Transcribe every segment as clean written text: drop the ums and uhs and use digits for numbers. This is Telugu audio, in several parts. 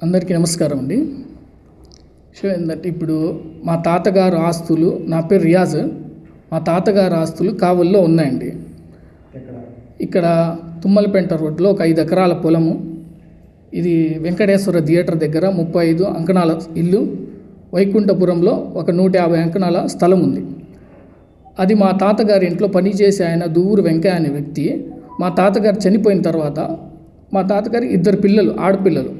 అందరికీ నమస్కారం అండి. విషయం ఏంటంటే, ఇప్పుడు మా తాతగారు ఆస్తులు, నా పేరు రియాజ్, మా తాతగారు ఆస్తులు కావల్లో ఉన్నాయండి. ఇక్కడ తుమ్మలపేంట రోడ్లో ఒక 5 ఎకరాల పొలము, ఇది వెంకటేశ్వర థియేటర్ దగ్గర 35 అంకణాల ఇల్లు, వైకుంఠపురంలో ఒక 150 అంకణాల స్థలం ఉంది. అది మా తాతగారి ఇంట్లో పనిచేసే ఆయన దువ్వూరు వెంకయ్య అనే వ్యక్తి. మా తాతగారు చనిపోయిన తర్వాత మా తాతగారి 2 పిల్లలు, ఆడపిల్లలు,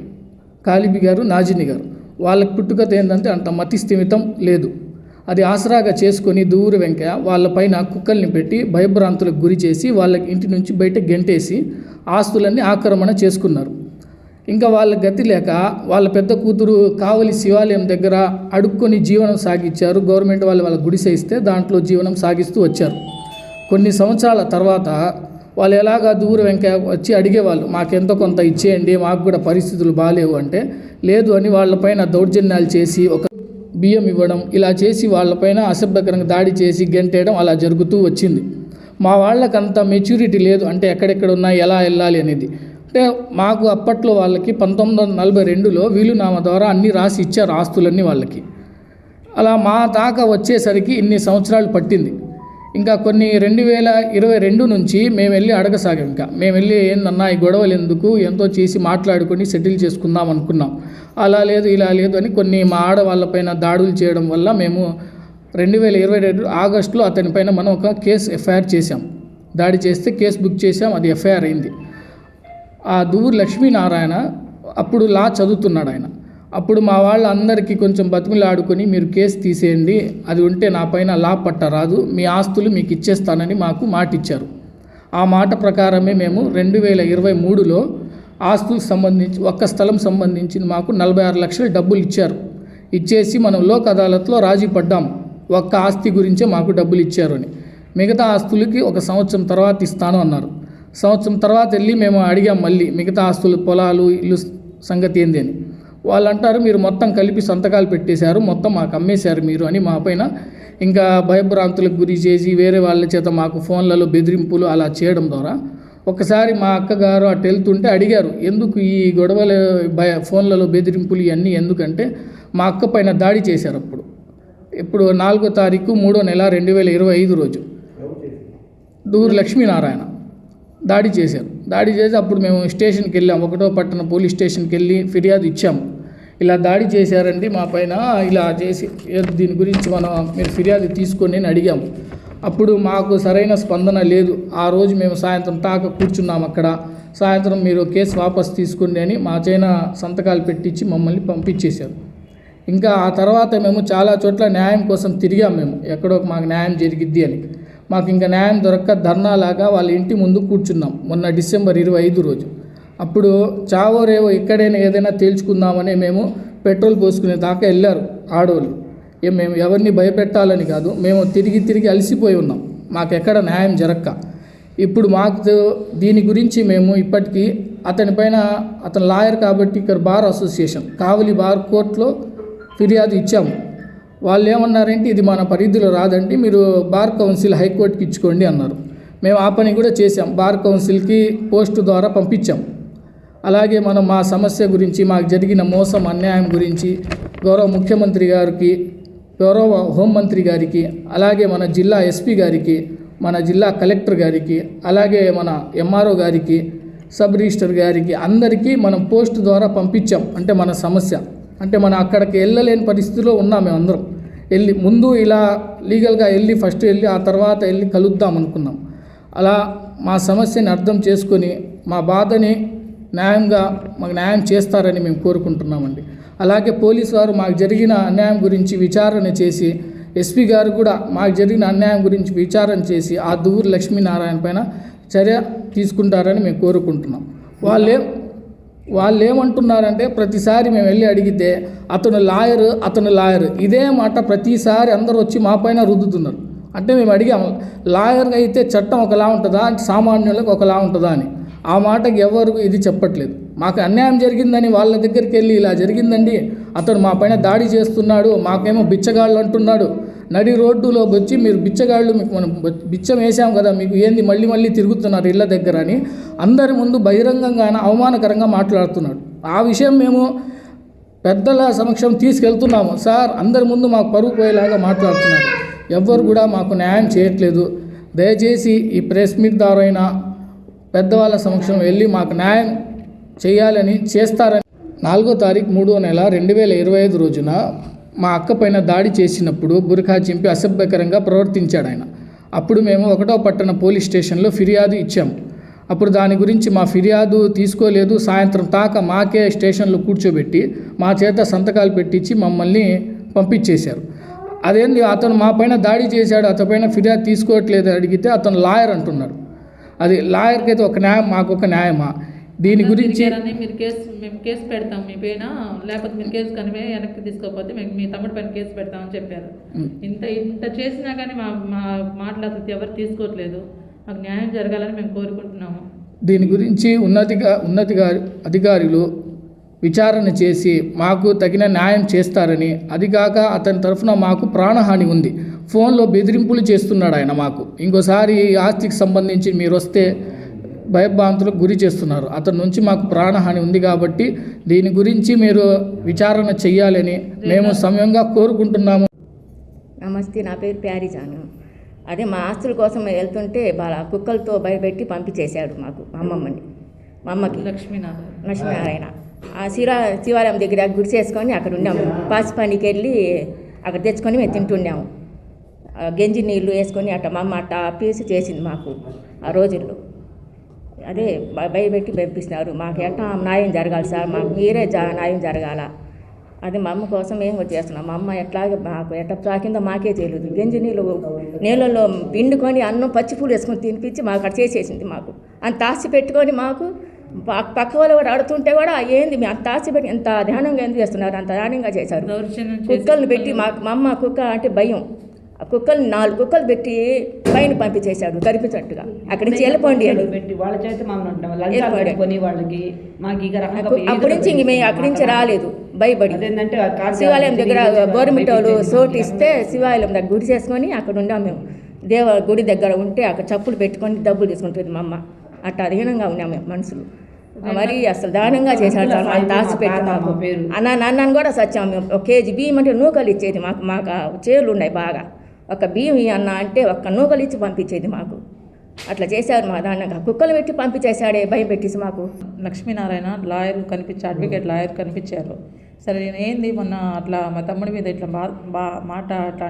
కాళిబి గారు, నాజిని గారు. వాళ్ళకి పుట్టుకత ఏంటంటే అంత మతి స్థిమితం లేదు. అది ఆసరాగా చేసుకొని దువ్వూరు వెంకయ్య వాళ్ళపైన కుక్కల్ని పెట్టి భయభ్రాంతులకు గురి చేసి వాళ్ళకి ఇంటి నుంచి బయట గెంటేసి ఆస్తులన్నీ ఆక్రమణ చేసుకున్నారు. ఇంకా వాళ్ళ గతి లేక వాళ్ళ పెద్ద కూతురు కావలి శివాలయం దగ్గర అడుక్కొని జీవనం సాగించారు. గవర్నమెంట్ వాళ్ళ గుడిసె ఇస్తే దాంట్లో జీవనం సాగిస్తూ వచ్చారు. కొన్ని సంవత్సరాల తర్వాత వాళ్ళు ఎలాగా దువ్వూరు వెంకయ్య వచ్చి అడిగేవాళ్ళు, మాకెంతో కొంత ఇచ్చేయండి, మాకు కూడా పరిస్థితులు బాగాలేవు అంటే, లేదు అని వాళ్ళపైన దౌర్జన్యాలు చేసి ఒక బియ్యం ఇవ్వడం, ఇలా చేసి వాళ్ళపైన అసభ్యకరంగా దాడి చేసి గెంటేయడం అలా జరుగుతూ వచ్చింది. మా వాళ్ళకంత మెచ్యూరిటీ లేదు, అంటే ఎక్కడెక్కడ ఉన్నాయి, ఎలా వెళ్ళాలి అనేది. అంటే మాకు అప్పట్లో వాళ్ళకి 1942లో వీలునామా ద్వారా అన్నీ రాసి ఇచ్చారు ఆస్తులన్నీ వాళ్ళకి. అలా మా దాకా వచ్చేసరికి ఇన్ని సంవత్సరాలు పట్టింది. ఇంకా కొన్ని 2022 నుంచి మేము వెళ్ళి అడగసాగాం. ఇంకా మేము వెళ్ళి ఏందన్నా ఈ గొడవలు ఎందుకు, ఎంతో చేసి మాట్లాడుకొని సెటిల్ చేసుకుందాం అనుకున్నాం. అలా లేదు ఇలా లేదు అని కొన్ని మా ఆడవాళ్ళపైన దాడులు చేయడం వల్ల మేము 2022 ఆగస్టులో అతనిపైన మనం ఒక కేసు ఎఫ్ఐఆర్ చేశాం. దాడి చేస్తే కేసు బుక్ చేసాం, అది ఎఫ్ఐఆర్ అయింది. ఆ దువ్వూరు లక్ష్మీనారాయణ అప్పుడు లా చదువుతున్నాడు ఆయన. అప్పుడు మా వాళ్ళందరికీ కొంచెం బతిమిలాడుకొని మీరు కేసు తీసేయండి, అది ఉంటే నా పైన లా పట్ట రాదు, మీ ఆస్తులు మీకు ఇచ్చేస్తానని మాకు మాట ఇచ్చారు. ఆ మాట ప్రకారమే మేము 2023లో ఆస్తులకు సంబంధించి ఒక్క స్థలం సంబంధించి మాకు 46 లక్షలు డబ్బులు ఇచ్చారు. ఇచ్చేసి మనం లోక్ అదాలత్లో రాజీ పడ్డాం. ఒక్క ఆస్తి గురించే మాకు డబ్బులు ఇచ్చారు అని. మిగతా ఆస్తులకి 1 సంవత్సరం తర్వాత ఇస్తాను అన్నారు. సంవత్సరం తర్వాత వెళ్ళి మేము అడిగాం మళ్ళీ మిగతా ఆస్తులు, పొలాలు, ఇల్లు సంగతి ఏంది అని. వాళ్ళు అంటారు, మీరు మొత్తం కలిపి సంతకాలు పెట్టేశారు, మొత్తం మాకు అమ్మేశారు మీరు అని మా పైన ఇంకా భయభ్రాంతులకు గురి చేసి వేరే వాళ్ళ చేత మాకు ఫోన్లలో బెదిరింపులు అలా చేయడం ద్వారా ఒకసారి మా అక్కగారు అటు వెళ్తుంటే అడిగారు, ఎందుకు ఈ గొడవలు, ఫోన్లలో బెదిరింపులు ఇవన్నీ ఎందుకంటే మా అక్క పైన దాడి చేశారు. ఇప్పుడు 4వ తారీఖు 3వ నెల 2025 రోజు దువ్వూరు లక్ష్మీనారాయణ దాడి చేశారు. దాడి చేసి అప్పుడు మేము స్టేషన్కి వెళ్ళాం, 1వ పట్టణ పోలీస్ స్టేషన్కి వెళ్ళి ఫిర్యాదు ఇచ్చాము. ఇలా దాడి చేశారండి మా పైన, ఇలా చేసి దీని గురించి మీరు ఫిర్యాదు తీసుకొని అని అడిగాము. అప్పుడు మాకు సరైన స్పందన లేదు. ఆ రోజు మేము సాయంత్రం దాకా కూర్చున్నాం అక్కడ. సాయంత్రం మీరు కేసు వాపస్ తీసుకోండి అని మా చైన సంతకాలు పెట్టించి మమ్మల్ని పంపించేశారు. ఇంకా ఆ తర్వాత మేము చాలా చోట్ల న్యాయం కోసం తిరిగాం. మేము ఎక్కడో మాకు న్యాయం జరిగిద్ది అని. మాకు ఇంకా న్యాయం దొరక్క ధర్నాలాగా వాళ్ళ ఇంటి ముందు కూర్చున్నాం మొన్న డిసెంబర్ 25 రోజు. అప్పుడు చావో రేవో ఎక్కడైనా ఏదైనా తేల్చుకుందామని మేము పెట్రోల్ పోసుకునే దాకా వెళ్ళారు ఆడవాళ్ళు. మేము ఎవరిని భయపెట్టాలని కాదు, మేము తిరిగి అలసిపోయి ఉన్నాం, మాకు ఎక్కడ న్యాయం జరక్క. ఇప్పుడు మాకు దీని గురించి మేము ఇప్పటికీ అతని లాయర్ కాబట్టి ఇక్కడ బార్ అసోసియేషన్ కావలి బార్ కోర్టులో ఫిర్యాదు ఇచ్చాము. వాళ్ళు ఏమన్నారంటే, ఇది మన పరిధిలో రాదండి, మీరు బార్ కౌన్సిల్ హైకోర్టుకి ఇచ్చుకోండి అన్నారు. మేము ఆ పని కూడా చేసాం, బార్ కౌన్సిల్కి పోస్టు ద్వారా పంపించాం. అలాగే మనం మా సమస్య గురించి, మాకు జరిగిన మోసం, అన్యాయం గురించి గౌరవ ముఖ్యమంత్రి గారికి, గౌరవ హోంమంత్రి గారికి, అలాగే మన జిల్లా ఎస్పీ గారికి, మన జిల్లా కలెక్టర్ గారికి, అలాగే మన ఎంఆర్ఓ గారికి, సబ్ రిజిస్టర్ గారికి, అందరికీ మనం పోస్టు ద్వారా పంపించాం. అంటే మన సమస్య అంటే మనం అక్కడికి వెళ్ళలేని పరిస్థితిలో ఉన్నాం. మేమందరం వెళ్ళి ముందు ఇలా లీగల్గా ఫస్ట్ వెళ్ళి ఆ తర్వాత వెళ్ళి కలుద్దాం అనుకున్నాం. అలా మా సమస్యని అర్థం చేసుకొని మా బాధని మాకు న్యాయం చేస్తారని మేము కోరుకుంటున్నామండి. అలాగే పోలీసు వారు మాకు జరిగిన అన్యాయం గురించి విచారణ చేసి, ఎస్పీ గారు కూడా మాకు జరిగిన అన్యాయం గురించి విచారణ చేసి ఆ దువ్వూరు లక్ష్మీనారాయణ పైన చర్య తీసుకుంటారని మేము కోరుకుంటున్నాం. వాళ్ళు ఏమంటున్నారంటే, ప్రతిసారి మేము వెళ్ళి అడిగితే అతను లాయర్ ఇదే మాట ప్రతిసారి అందరూ వచ్చి మా పైన రుద్దుతున్నారు. అంటే మేము అడిగాము, లాయర్ అయితే చట్టం ఒకలా ఉంటుందా, సామాన్యులకు ఒకలా ఉంటుందా అని. ఆ మాటకి ఎవరు ఇది చెప్పట్లేదు. మాకు అన్యాయం జరిగిందని వాళ్ళ దగ్గరికి వెళ్ళి, ఇలా జరిగిందండి, అతను మా పైన దాడి చేస్తున్నాడు, మాకేమో బిచ్చగాళ్ళు అంటున్నాడు, నడి రోడ్డులోకి వచ్చి మీరు బిచ్చగాళ్ళు, మీకు మనం బిచ్చం వేసాం కదా, మీకు ఏంది మళ్ళీ తిరుగుతున్నారు ఇళ్ళ దగ్గర అని అందరి ముందు బహిరంగంగా అవమానకరంగా మాట్లాడుతున్నాడు. ఆ విషయం మేము పెద్దల సమక్షం తీసుకెళ్తున్నాము సార్. అందరి ముందు మాకు పరుగు పోయేలాగా మాట్లాడుతున్నారు. ఎవ్వరు కూడా మాకు న్యాయం చేయట్లేదు. దయచేసి ఈ ప్రెస్ మీట్ ద్వారా అయినా పెద్దవాళ్ళ సమక్షం వెళ్ళి మాకు న్యాయం చేయాలని చేస్తారని 4వ తారీఖు 3వ నెల 2025 రోజున మా అక్క పైన దాడి చేసినప్పుడు బురఖా చింపి అసభ్యకరంగా ప్రవర్తించాడు ఆయన. అప్పుడు మేము 1వ పట్టణ పోలీస్ స్టేషన్లో ఫిర్యాదు ఇచ్చాము. అప్పుడు దాని గురించి మా ఫిర్యాదు తీసుకోలేదు. సాయంత్రం దాకా మాకే స్టేషన్లో కూర్చోబెట్టి మా చేత సంతకాలు పెట్టించి మమ్మల్ని పంపించేశారు. అదేంది అతను మా పైన దాడి చేశాడు, అతని పైన ఫిర్యాదు తీసుకోవట్లేదు అడిగితే అతను లాయర్ అంటున్నాడు. అది లాయర్కి అయితే ఒక న్యాయం, మాకు ఒక న్యాయమా? దీని గురించి మేము కేసు పెడతాం మీ పైన, లేకపోతే మీరు కేసు కానీ వెనక్కి తీసుకోకపోతే మేము మీ తమ్ముడి పైన కేసు పెడతామని చెప్పారు. ఇంత చేసినా కానీ మా మాటలు అసలు ఎవరు తీసుకోవట్లేదు. మాకు న్యాయం జరగాలని మేము కోరుకుంటున్నాము. దీని గురించి అధికారులు విచారణ చేసి మాకు తగిన న్యాయం చేస్తారని, అదిగాక అతని తరఫున మాకు ప్రాణహాని ఉంది. ఫోన్లో బెదిరింపులు చేస్తున్నాడు ఆయన మాకు. ఇంకోసారి ఆస్తికి సంబంధించి మీరు వస్తే భయభ్రాంతులకు గురి చేస్తున్నారు. అతని నుంచి మాకు ప్రాణహాని ఉంది కాబట్టి దీని గురించి మీరు విచారణ చెయ్యాలని మేము సమయంగా కోరుకుంటున్నాము. నమస్తే, నా పేరు ప్యారిజాను. అదే మా ఆస్తుల కోసం వెళ్తుంటే కుక్కలతో భయపెట్టి పంపించేశాడు మాకు మా అమ్మకి లక్ష్మీనారాయణ. ఆ శివాలయం దగ్గర గుడి చేసుకొని అక్కడ ఉన్నాము. పాసి పనికి వెళ్ళి అక్కడ తెచ్చుకొని మేము తింటున్నాము. గంజి నీళ్ళు వేసుకొని అట్ట మా అమ్మ అట్ట పీసి చేసింది మాకు ఆ రోజుల్లో. అదే భయపెట్టి పంపిస్తున్నారు. మాకు ఎట్లా న్యాయం జరగాలి సార్, మాకు మీరే న్యాయం జరగాల. అది మా అమ్మ కోసం ఏం చేస్తున్నాం. మా అమ్మ ఎట్లాగే మాకు ఎట్లా తాకిందో మాకే తెలియదు. గంజి నీళ్ళలో పిండుకొని అన్నం పచ్చిపూలు వేసుకొని తినిపించి మాకు అక్కడ చేసేసింది. మాకు అంత ఆశ పెట్టుకొని మాకు పక్క వాళ్ళు కూడా ఆడుతుంటే కూడా ఏంది మీ అంత ఆశ పెట్టి ఎంత ధ్యానంగా ఎందుకు చేస్తున్నారు, అంత ధ్యానంగా చేశారు. కుక్కలను పెట్టి మా అమ్మ కుక్క అంటే భయం. ఆ కుక్కల్ని 4 కుక్కలు పెట్టి పైన పంపించేశాడు కరిపించట్టుగా. అక్కడి నుంచి వెళ్ళిపోండి అని అప్పటి నుంచి ఇంక మేము అక్కడి నుంచి రాలేదు భయపడి. శివాలయం దగ్గర గవర్నమెంట్ వాళ్ళు సోటు ఇస్తే శివాలయం దగ్గర గుడి చేసుకొని అక్కడ ఉన్నాం మేము. గుడి దగ్గర ఉంటే అక్కడ చప్పులు పెట్టుకొని డబ్బులు తీసుకుంటుంది మా అమ్మ. అట్లా అధీనంగా ఉన్నాం మేము మనుషులు. మరి అసలు దారుణంగా చేశాడు. అంత ఆశ పెట్టి మాకు నన్ను కూడా సచ్చాము మేము. 1 కేజీ బియ్యం అంటే నూకలు ఇచ్చేది మాకు చేరులు ఉన్నాయి బాగా. ఒక బియ్యం అన్న అంటే ఒక్క నూకలు ఇచ్చి పంపించేది మాకు. అట్లా చేశారు మా దారుణంగా. కుక్కలు పెట్టి పంపించేశాడే భయం పెట్టేసి మాకు. లక్ష్మీనారాయణ లాయర్ అడ్వకేట్ లాయర్ కనిపించారు. సరే నేను ఏంది మొన్న అట్లా మా తమ్ముడి మీద ఇట్లా మాట అట్లా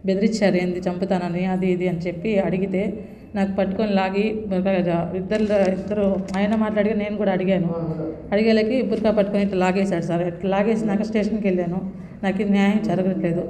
బెదిరించారు, ఏంది చంపుతానని అది ఇది అని చెప్పి అడిగితే నాకు పట్టుకొని లాగి ఇద్దరు ఆయన మాట్లాడిగా నేను కూడా అడిగేలకి బుర్కా పట్టుకొని ఇట్లా లాగేశాడు సార్. ఇట్లా లాగేసినాక స్టేషన్కి వెళ్ళాను. నాకు న్యాయం జరగట్లేదు.